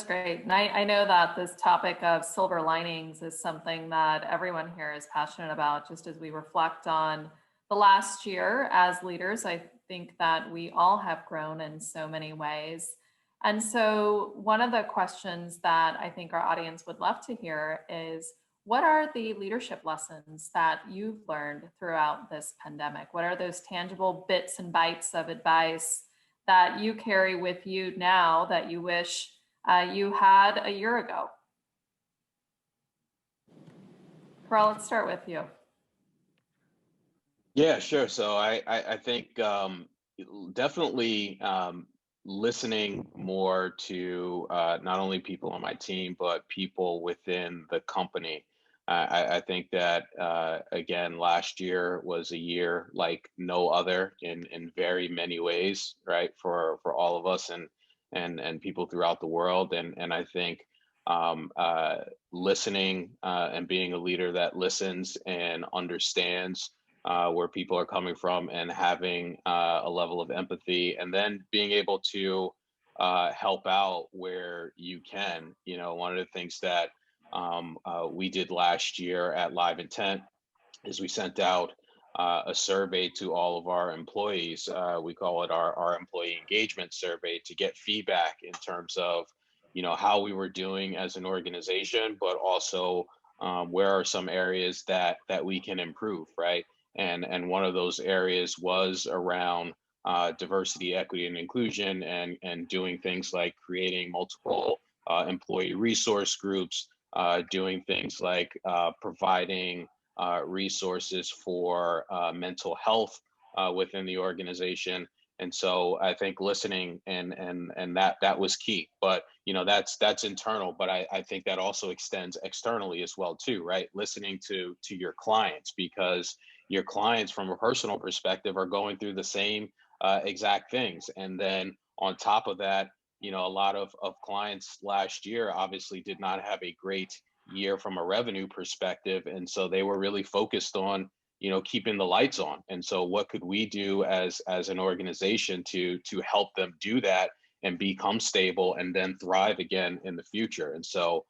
That's great. And I know that this topic of silver linings is something that everyone here is passionate about. Just as we reflect on the last year as leaders, I think that we all have grown in so many ways. And so one of the questions that I think our audience would love to hear is, what are the leadership lessons that you've learned throughout this pandemic? What are those tangible bits and bytes of advice that you carry with you now that you wish you had a year ago? Kerel, let's start with you. Yeah, sure. So I think definitely listening more to not only people on my team, but people within the company. I think that, again, last year was a year like no other in very many ways, right, for all of us and people throughout the world. And I think listening and being a leader that listens and understands where people are coming from and having a level of empathy, and then being able to help out where you can. You know, one of the things that we did last year at LiveIntent is we sent out a survey to all of our employees. We call it our employee engagement survey, to get feedback in terms of, you know, how we were doing as an organization, but also where are some areas that we can improve, right? And one of those areas was around diversity, equity, and inclusion, and doing things like creating multiple employee resource groups, doing things like providing resources for mental health within the organization. And so I think listening and that was key. But you know, that's internal, but I think that also extends externally as well too, right? Listening to your clients, because your clients from a personal perspective are going through the same exact things. And then on top of that, you know, a lot of clients last year obviously did not have a great year from a revenue perspective. And so they were really focused on, you know, keeping the lights on. And so what could we do as an organization to help them do that and become stable and then thrive again in the future? And so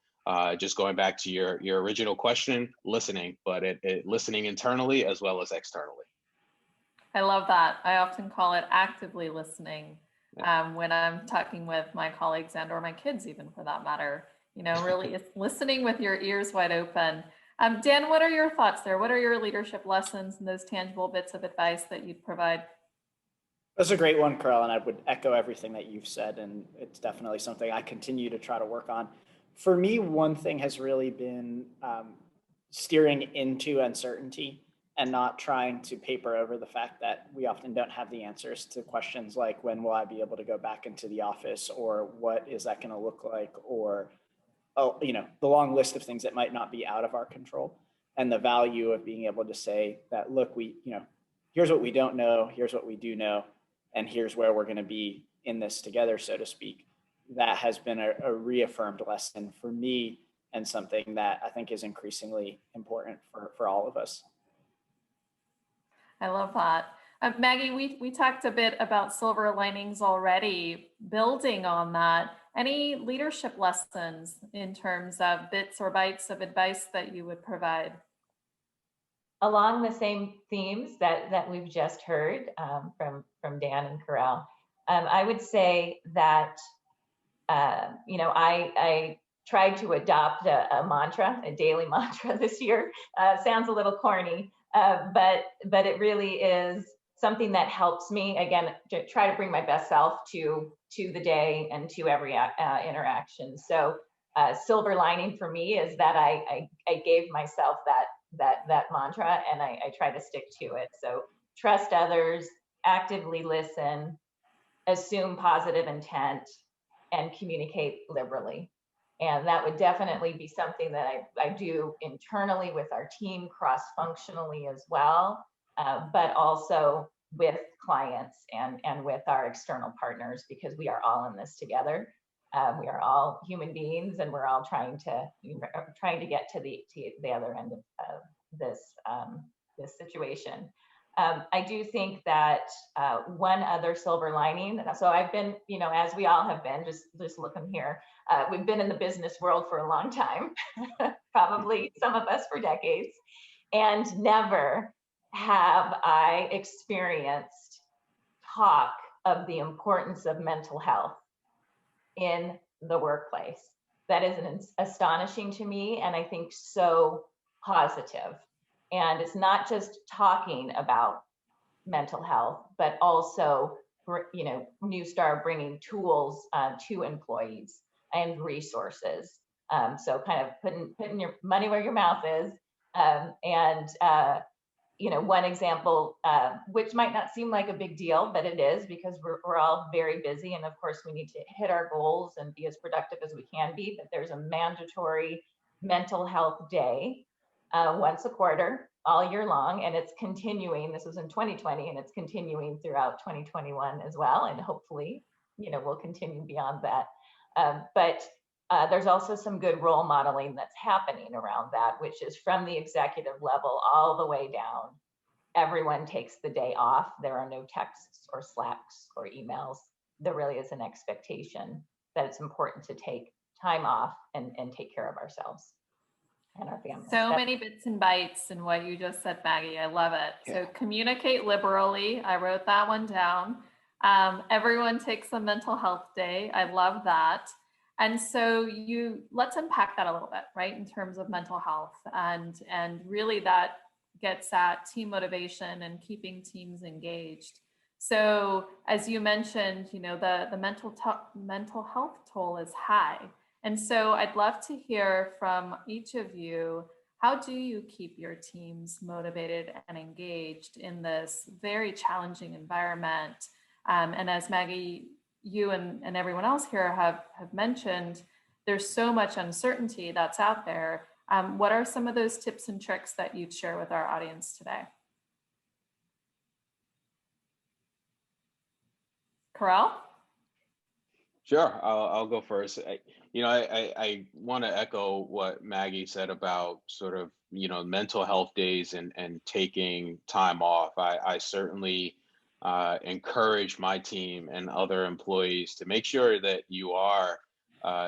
just going back to your original question, listening, but listening internally as well as externally. I love that. I often call it actively listening when I'm talking with my colleagues and or my kids, even for that matter. You know, really it's listening with your ears wide open. Dan, what are your thoughts there? What are your leadership lessons and those tangible bits of advice that you'd provide? That's a great one, Kerel, and I would echo everything that you've said, and it's definitely something I continue to try to work on. For me, one thing has really been steering into uncertainty and not trying to paper over the fact that we often don't have the answers to questions like, when will I be able to go back into the office, or what is that going to look like, or you know, the long list of things that might not be out of our control. And the value of being able to say that, look, here's what we don't know, here's what we do know, and here's where we're going to be in this together, so to speak. That has been a reaffirmed lesson for me, and something that I think is increasingly important for all of us. I love that. Maggie, we talked a bit about silver linings already. Building on that, any leadership lessons in terms of bits or bytes of advice that you would provide? Along the same themes that we've just heard from Dan and Kerel, I would say that you know, I tried to adopt a mantra, a daily mantra this year. Sounds a little corny, but it really is something that helps me, again, to try to bring my best self to the day and to every interaction. So silver lining for me is that I gave myself that mantra, and I try to stick to it. So trust others, actively listen, assume positive intent, and communicate liberally. And that would definitely be something that I do internally with our team, cross-functionally as well, but also with clients and with our external partners, because we are all in this together. We are all human beings, and we're all trying to get to the other end of this situation. I do think that one other silver lining, so I've been, as we all have been, just looking here, we've been in the business world for a long time, probably some of us for decades, and never have I experienced talk of the importance of mental health in the workplace. That is astonishing to me, and I think so positive. And it's not just talking about mental health, but also, Neustar bringing tools to employees and resources. So kind of putting your money where your mouth is. One example, which might not seem like a big deal, but it is, because we're all very busy. And of course, we need to hit our goals and be as productive as we can be. But there's a mandatory mental health day once a quarter, all year long. And it's continuing. This was in 2020, and it's continuing throughout 2021 as well. And hopefully, we'll continue beyond that. But there's also some good role modeling that's happening around that, which is from the executive level all the way down. Everyone takes the day off. There are no texts or Slacks or emails. There really is an expectation that it's important to take time off and take care of ourselves and our families. So many bits and bytes in what you just said, Maggie. I love it. Yeah. So communicate liberally. I wrote that one down. Everyone takes a mental health day. I love that. And so let's unpack that a little bit, right? In terms of mental health, and really that gets at team motivation and keeping teams engaged. So as you mentioned, the mental health toll is high. And so I'd love to hear from each of you, how do you keep your teams motivated and engaged in this very challenging environment? And as Maggie, you and everyone else here have mentioned, there's so much uncertainty that's out there. What are some of those tips and tricks that you'd share with our audience today? Kerel? Sure, I'll go first. I want to echo what Maggie said about sort of, mental health days and taking time off. I certainly encourage my team and other employees to make sure that you are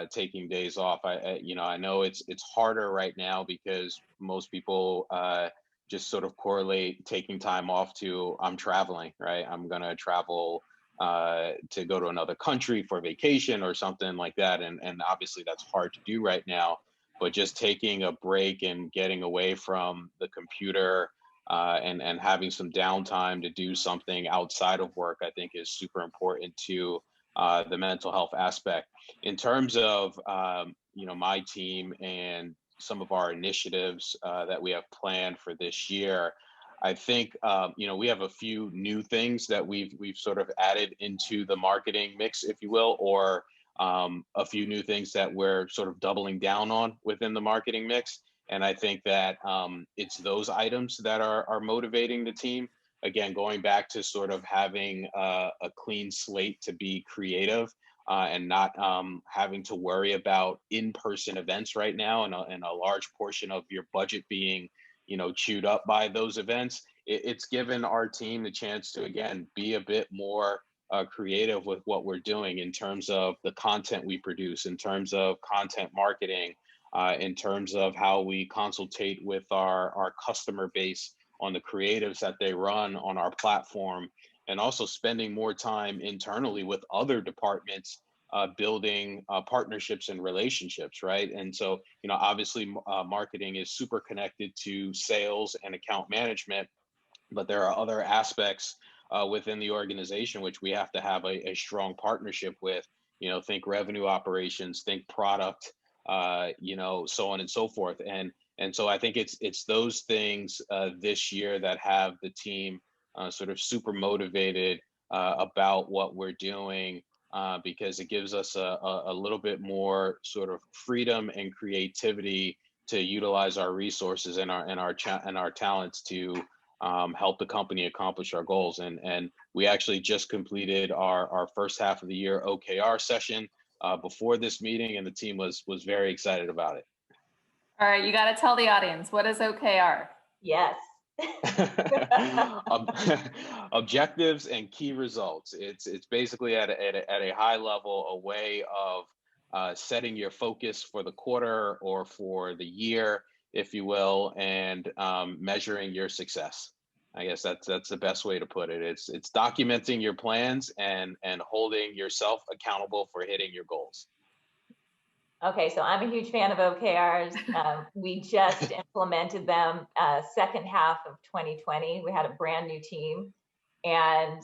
taking days off. I know it's harder right now because most people just sort of correlate taking time off to I'm traveling, right? I'm going to travel to go to another country for vacation or something like that. And obviously that's hard to do right now, but just taking a break and getting away from the computer and having some downtime to do something outside of work, I think is super important to the mental health aspect. In terms of, my team and some of our initiatives that we have planned for this year, I think, we have a few new things that we've sort of added into the marketing mix, if you will, or a few new things that we're sort of doubling down on within the marketing mix. And I think that it's those items that are motivating the team. Again, going back to sort of having a clean slate to be creative and not having to worry about in-person events right now, and a large portion of your budget being chewed up by those events. It's given our team the chance to, again, be a bit more creative with what we're doing in terms of the content we produce, in terms of content marketing, in terms of how we consultate with our customer base on the creatives that they run on our platform, and also spending more time internally with other departments building partnerships and relationships, right? And so, obviously marketing is super connected to sales and account management, but there are other aspects within the organization which we have to have a strong partnership with. Think revenue operations, think product, so on and so forth. And so I think it's those things this year that have the team sort of super motivated about what we're doing, because it gives us a little bit more sort of freedom and creativity to utilize our resources and our talents to help the company accomplish our goals. And we actually just completed our first half of the year OKR session before this meeting, and the team was very excited about it. All right, you got to tell the audience, what is OKR? Yes. Objectives and key results. It's basically at a high level a way of setting your focus for the quarter or for the year, if you will, and measuring your success. I guess that's the best way to put it. It's documenting your plans and holding yourself accountable for hitting your goals. Okay, so I'm a huge fan of OKRs. We just implemented them second half of 2020. We had a brand new team, and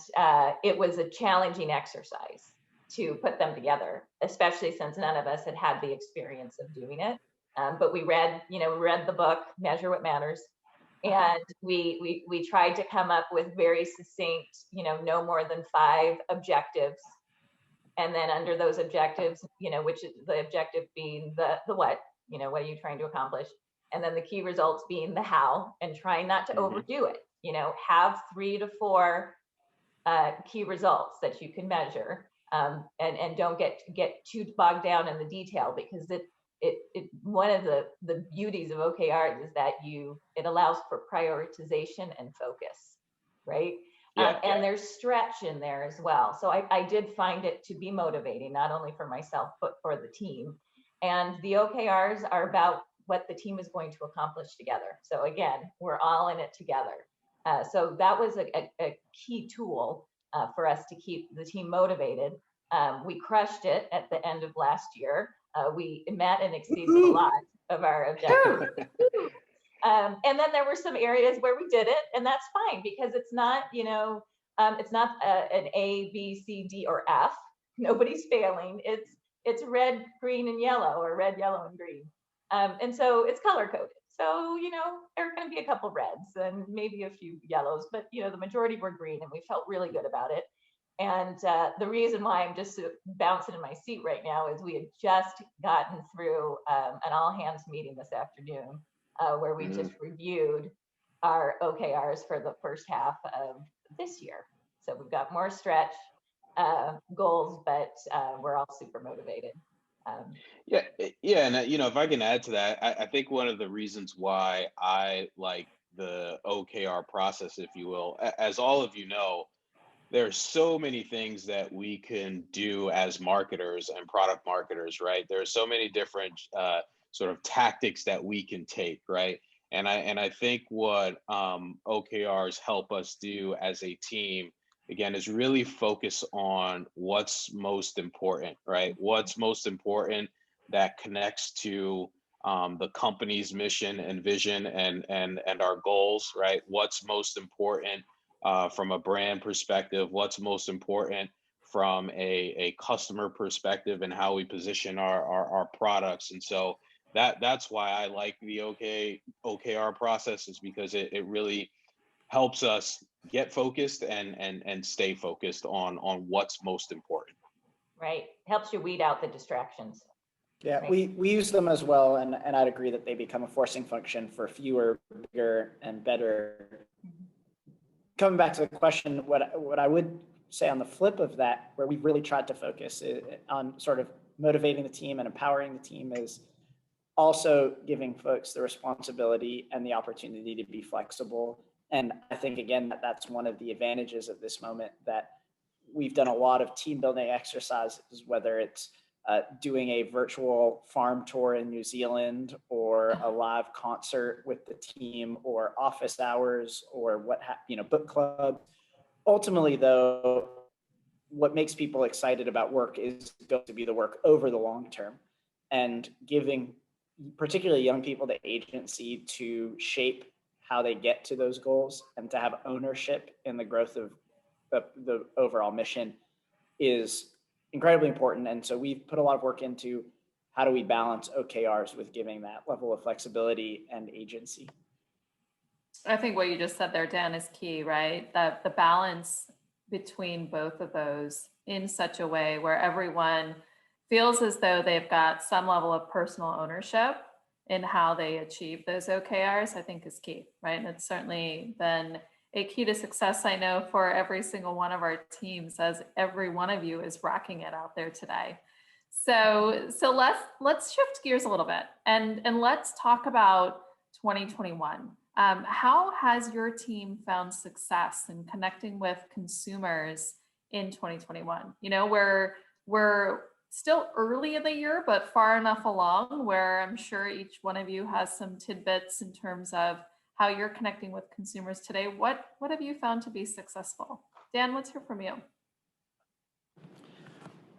it was a challenging exercise to put them together, especially since none of us had had the experience of doing it. But we read the book, Measure What Matters, and we tried to come up with very succinct, no more than 5 objectives. And then under those objectives, which is the objective being the what, what are you trying to accomplish? And then the key results being the how, and trying not to overdo it. Have 3 to 4 key results that you can measure, and don't get too bogged down in the detail, because one of the beauties of OKRs is that it allows for prioritization and focus, right? And there's stretch in there as well. So I did find it to be motivating, not only for myself, but for the team. And the OKRs are about what the team is going to accomplish together. So again, we're all in it together. So that was a key tool for us to keep the team motivated. We crushed it at the end of last year. We met and exceeded a lot of our objectives. And then there were some areas where we did it, and that's fine, because it's not, it's not an A, B, C, D, or F. Nobody's failing. It's red, green, and yellow, or red, yellow, and green. And so it's color coded. So, there are going to be a couple reds and maybe a few yellows, but the majority were green, and we felt really good about it. And the reason why I'm just bouncing in my seat right now is we had just gotten through an all hands meeting this afternoon, where we just reviewed our OKRs for the first half of this year. So we've got more stretch goals, but we're all super motivated. And if I can add to that, I think one of the reasons why I like the OKR process, if you will, as all of you know, there's so many things that we can do as marketers and product marketers, right? There are so many different sort of tactics that we can take, right? And I think what OKRs help us do as a team, again, is really focus on what's most important, right? What's most important that connects to the company's mission and vision and our goals, right? What's most important from a brand perspective? What's most important from a customer perspective, and how we position our products? And so that's why I like the OKR process, is because it really helps us get focused and stay focused on what's most important. Right. Helps you weed out the distractions. Yeah, right? we use them as well, and I'd agree that they become a forcing function for fewer, bigger, and better. Coming back to the question, what I would say on the flip of that, where we've really tried to focus on sort of motivating the team and empowering the team, is also giving folks the responsibility and the opportunity to be flexible. And I think, again, that's one of the advantages of this moment, that we've done a lot of team building exercises, whether it's doing a virtual farm tour in New Zealand, or a live concert with the team, or office hours, or book club. Ultimately, though, what makes people excited about work is going to be the work over the long term, and giving particularly young people the agency to shape how they get to those goals and to have ownership in the growth of the overall mission is incredibly important. And so we've put a lot of work into how do we balance OKRs with giving that level of flexibility and agency. I think what you just said there, Dan, is key, right? That the balance between both of those in such a way where everyone feels as though they've got some level of personal ownership in how they achieve those OKRs, I think is key, right? And it's certainly been a key to success, I know, for every single one of our teams, as every one of you is rocking it out there today. So let's shift gears a little bit and let's talk about 2021. How has your team found success in connecting with consumers in 2021? You know, we're still early in the year, but far enough along where I'm sure each one of you has some tidbits in terms of how you're connecting with consumers today. What have you found to be successful? Dan, let's hear from you.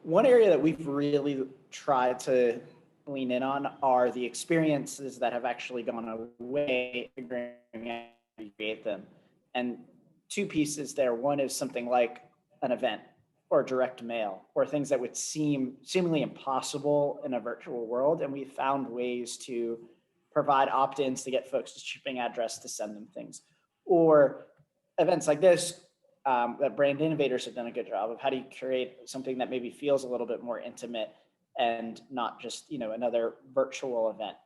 One area that we've really tried to lean in on are the experiences that have actually gone away and create them. And two pieces there. One is something like an event or direct mail, or things that would seem seemingly impossible in a virtual world. And we found ways to provide opt-ins to get folks to shipping address to send them things. Or events like this, that Brand Innovators have done a good job of. How do you create something that maybe feels a little bit more intimate and not just, you know, another virtual event?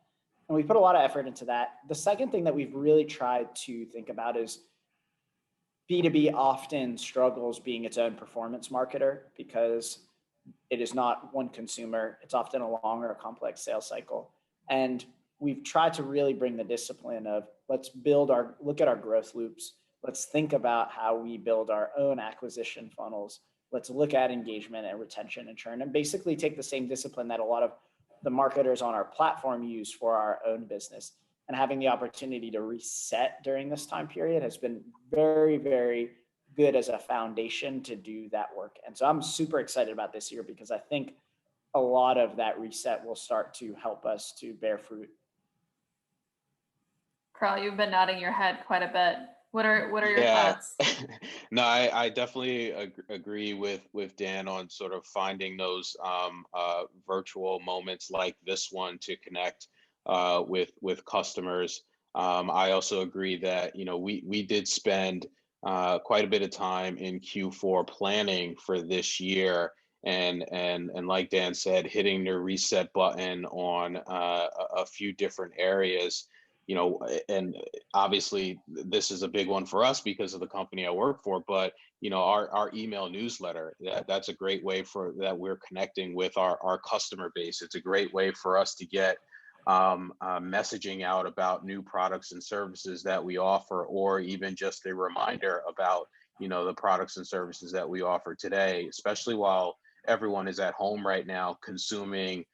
And we put a lot of effort into that. The second thing that we've really tried to think about is B2B often struggles being its own performance marketer because it is not one consumer. It's often a long or a complex sales cycle. And we've tried to really bring the discipline of look at our growth loops. Let's think about how we build our own acquisition funnels. Let's look at engagement and retention and churn, and basically take the same discipline that a lot of the marketers on our platform use for our own business. And having the opportunity to reset during this time period has been very, very good as a foundation to do that work. And so I'm super excited about this year because I think a lot of that reset will start to help us to bear fruit. Kerel, you've been nodding your head quite a bit. What are your thoughts? No, I definitely agree with Dan on sort of finding those virtual moments like this one to connect with customers. I also agree that, you know, we did spend quite a bit of time in Q4 planning for this year, and like Dan said, hitting the reset button on a few different areas. You know, and obviously this is a big one for us because of the company I work for, but you know, our email newsletter, that's a great way that we're connecting with our customer base. It's a great way for us to get messaging out about new products and services that we offer, or even just a reminder about, you know, the products and services that we offer today, especially while everyone is at home right now consuming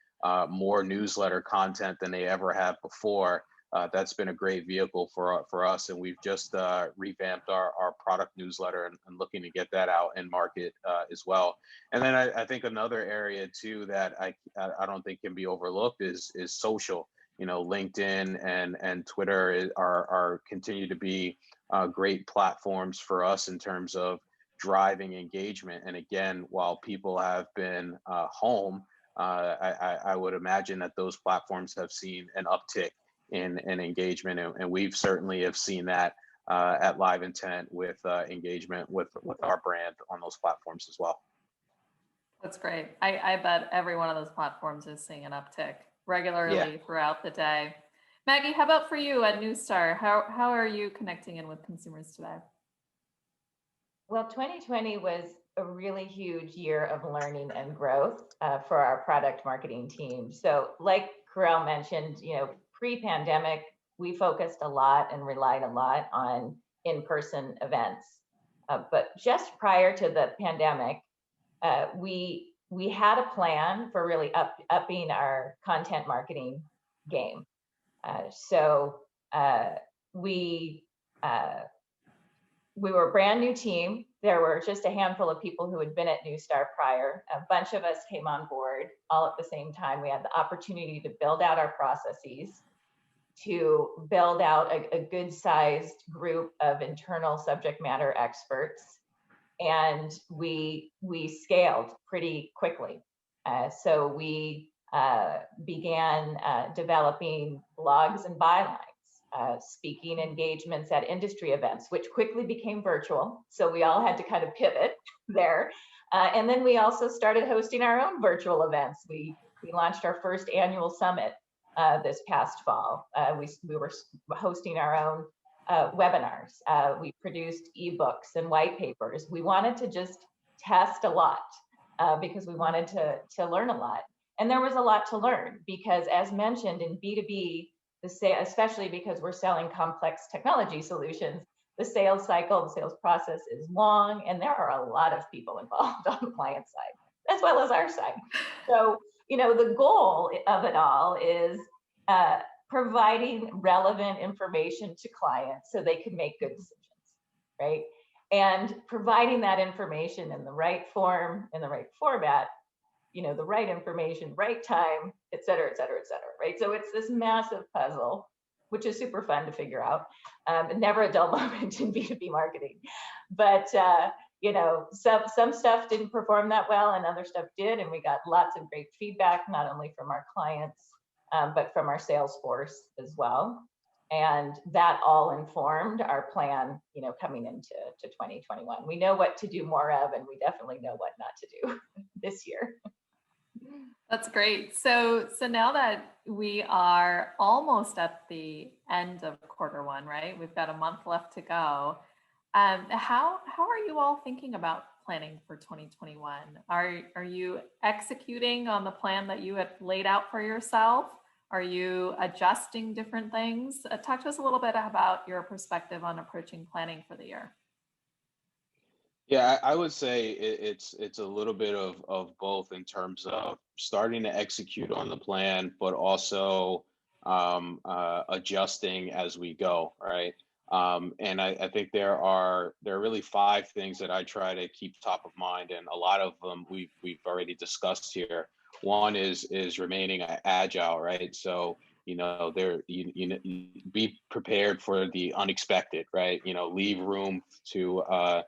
more newsletter content than they ever have before. That's been a great vehicle for us, and we've just revamped our product newsletter and looking to get that out and market as well. And then I think another area too that I don't think can be overlooked is social. You know, LinkedIn and Twitter are continue to be great platforms for us in terms of driving engagement. And again, while people have been home, I would imagine that those platforms have seen an uptick in engagement, and we've certainly have seen that at LiveIntent with engagement with our brand on those platforms as well. That's great. I bet every one of those platforms is seeing an uptick regularly throughout the day. Maggie, how about for you at Neustar? How are you connecting in with consumers today? Well, 2020 was a really huge year of learning and growth for our product marketing team. So like Kerel mentioned, you know, pre-pandemic, we focused a lot and relied a lot on in-person events. But just prior to the pandemic, we had a plan for really upping our content marketing game. So we were a brand new team. There were just a handful of people who had been at Neustar prior. A bunch of us came on board all at the same time. We had the opportunity to build out our processes, to build out a good-sized group of internal subject matter experts, and we scaled pretty quickly. So we began developing blogs and bylines, speaking engagements at industry events, which quickly became virtual. So we all had to kind of pivot there. And then we also started hosting our own virtual events. We launched our first annual summit this past fall. We were hosting our own webinars. We produced ebooks and white papers. We wanted to just test a lot because we wanted to learn a lot. And there was a lot to learn because, as mentioned, in B2B, especially because we're selling complex technology solutions, the sales cycle, the sales process is long, and there are a lot of people involved on the client side, as well as our side. So, the goal of it all is providing relevant information to clients so they can make good decisions, right? And providing that information in the right form, in the right format, the right information, right time, et cetera, et cetera, et cetera, right? So it's this massive puzzle, which is super fun to figure out. Never a dull moment in B2B marketing. But, some stuff didn't perform that well and other stuff did. And we got lots of great feedback, not only from our clients, but from our sales force as well. And that all informed our plan, coming into 2021. We know what to do more of, and we definitely know what not to do this year. That's great. So now that we are almost at the end of quarter 1, right? We've got a month left to go. How are you all thinking about planning for 2021? Are you executing on the plan that you had laid out for yourself? Are you adjusting different things? Talk to us a little bit about your perspective on approaching planning for the year. Yeah, I would say it's a little bit of both in terms of starting to execute on the plan, but also adjusting as we go, right? And I think there are really 5 things that I try to keep top of mind, and a lot of them we've already discussed here. One is remaining agile, right? So be prepared for the unexpected, right? Leave room to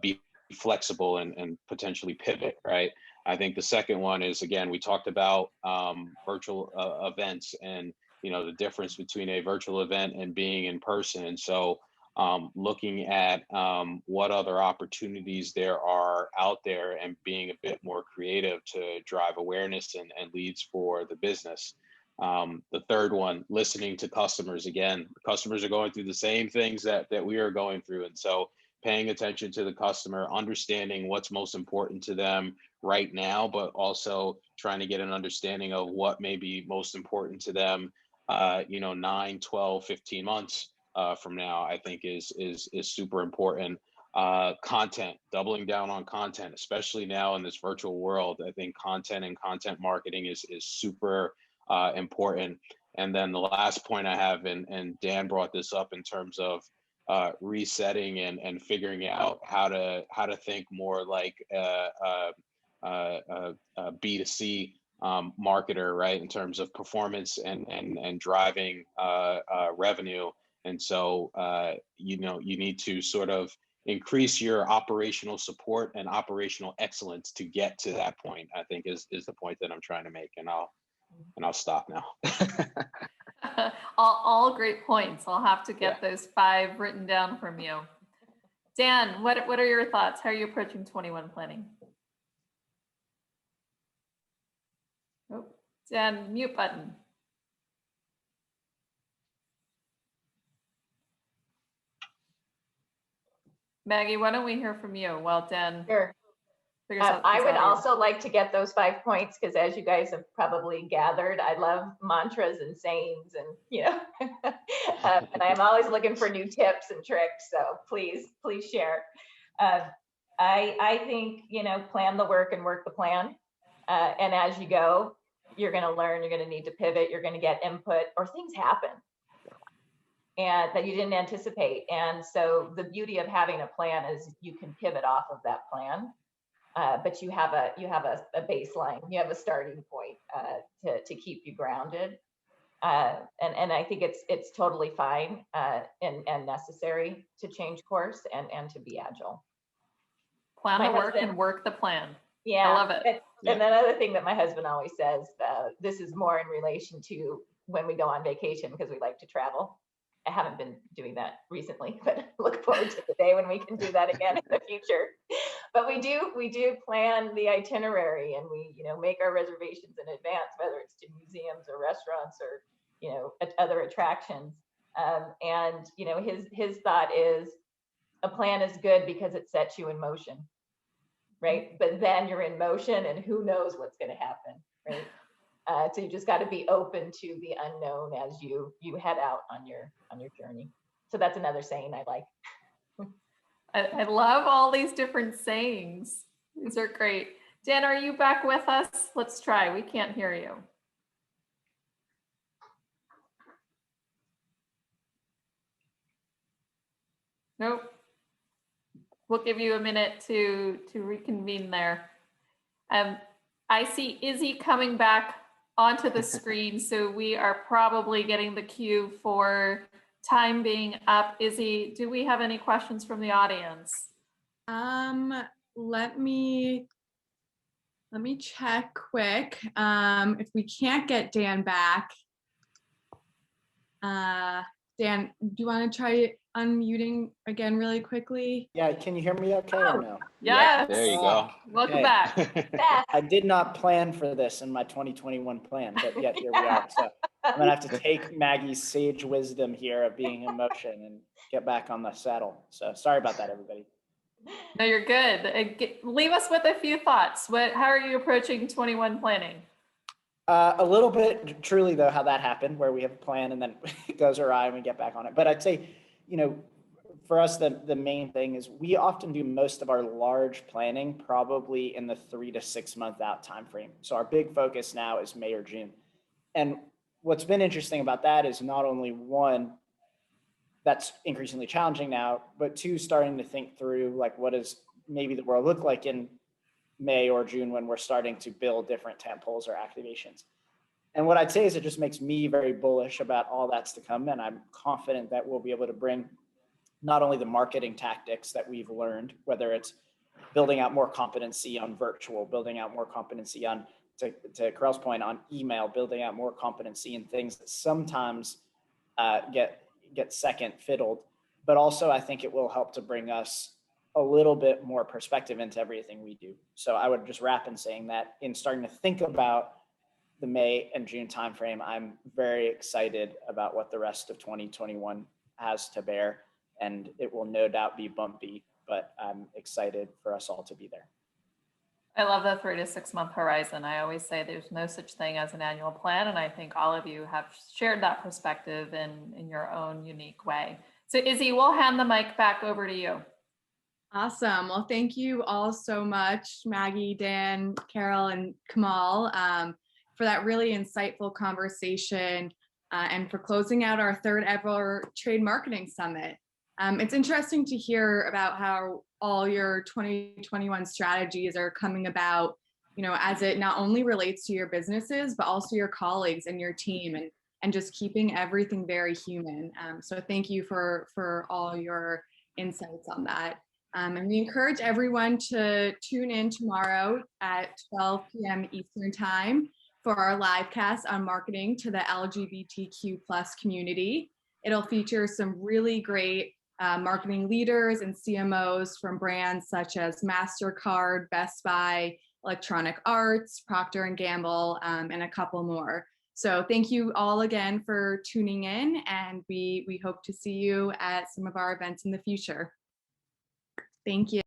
be flexible and potentially pivot, right? I think the second one is, again, we talked about virtual events and the difference between a virtual event and being in person. And so looking at what other opportunities there are out there and being a bit more creative to drive awareness and leads for the business. The third one, listening to customers. Again, customers are going through the same things that we are going through. And so paying attention to the customer, understanding what's most important to them right now, but also trying to get an understanding of what may be most important to them 9, 12, 15 months from now, I think is super important. Content, doubling down on content, especially now in this virtual world. I think content and content marketing is super important. And then the last point I have, and Dan brought this up in terms of resetting and figuring out how to think more like a B2C marketer, right, in terms of performance and driving revenue. And so you need to sort of increase your operational support and operational excellence to get to that point, I think is the point that I'm trying to make. And I'll stop now. all great points. I'll have to get those 5 written down from you. Dan, what are your thoughts? How are you approaching 21 planning? Oh, Dan, mute button. Maggie, why don't we hear from you while Dan Sure. I would also like to get those 5 points, because as you guys have probably gathered, I love mantras and sayings, and and I'm always looking for new tips and tricks. So please share. I think plan the work and work the plan, and as you go, you're going to learn. You're going to need to pivot. You're going to get input, or things happen and that you didn't anticipate. And so the beauty of having a plan is you can pivot off of that plan. But you have a baseline, you have a starting point to keep you grounded, and I think it's totally fine and necessary to change course and to be agile. Plan the work and work the plan. Yeah, I love it. And another thing that my husband always says, this is more in relation to when we go on vacation, because we like to travel. I haven't been doing that recently, but look forward to the day when we can do that again in the future. But we do plan the itinerary, and we make our reservations in advance, whether it's to museums or restaurants or other attractions. And his thought is a plan is good because it sets you in motion, right? But then you're in motion, and who knows what's going to happen, right? So you just got to be open to the unknown as you head out on your journey. So that's another saying I like. I love all these different sayings. These are great. Dan, are you back with us? Let's try. We can't hear you. Nope. We'll give you a minute to reconvene there. I see Izzy coming back onto the screen, so we are probably getting the cue for time being up. Izzy, do we have any questions from the audience? Let me check quick. If we can't get Dan back, Dan, do you want to try unmuting again really quickly? Yeah, can you hear me okay or no? Yes. Yeah, there you go. Welcome Okay. back. I did not plan for this in my 2021 plan, but yet here we are. So I'm gonna have to take Maggie's sage wisdom here of being in motion and get back on the saddle. So sorry about that, everybody. No, you're good. Leave us with a few thoughts. How are you approaching 21 planning? A little bit, truly though, how that happened, where we have a plan and then it goes awry and we get back on it. But I'd say, for us, the main thing is we often do most of our large planning probably in the 3 to 6 month out time frame. So our big focus now is May or June. And what's been interesting about that is not only one, that's increasingly challenging now, but two, starting to think through like what does maybe the world look like in May or June when we're starting to build different tentpoles or activations. And what I'd say is it just makes me very bullish about all that's to come. And I'm confident that we'll be able to bring not only the marketing tactics that we've learned, whether it's building out more competency on virtual, building out more competency on, to Kerel's point, on email, building out more competency in things that sometimes get second fiddled, but also I think it will help to bring us a little bit more perspective into everything we do. So I would just wrap in saying that in starting to think about the May and June timeframe, I'm very excited about what the rest of 2021 has to bear, and it will no doubt be bumpy, but I'm excited for us all to be there. I love the 3 to 6 month horizon. I always say there's no such thing as an annual plan, and I think all of you have shared that perspective in your own unique way. So Izzy, we'll hand the mic back over to you. Awesome. Well, thank you all so much, Maggie, Dan, Kerel, and Kamal, for that really insightful conversation and for closing out our third ever Trade Marketing Summit. It's interesting to hear about how all your 2021 strategies are coming about, as it not only relates to your businesses, but also your colleagues and your team, and just keeping everything very human. So thank you for all your insights on that. And we encourage everyone to tune in tomorrow at 12 p.m. Eastern Time for our live cast on marketing to the LGBTQ+ community. It'll feature some really great marketing leaders and CMOs from brands such as MasterCard, Best Buy, Electronic Arts, Procter & Gamble, and a couple more. So thank you all again for tuning in, and we hope to see you at some of our events in the future. Thank you.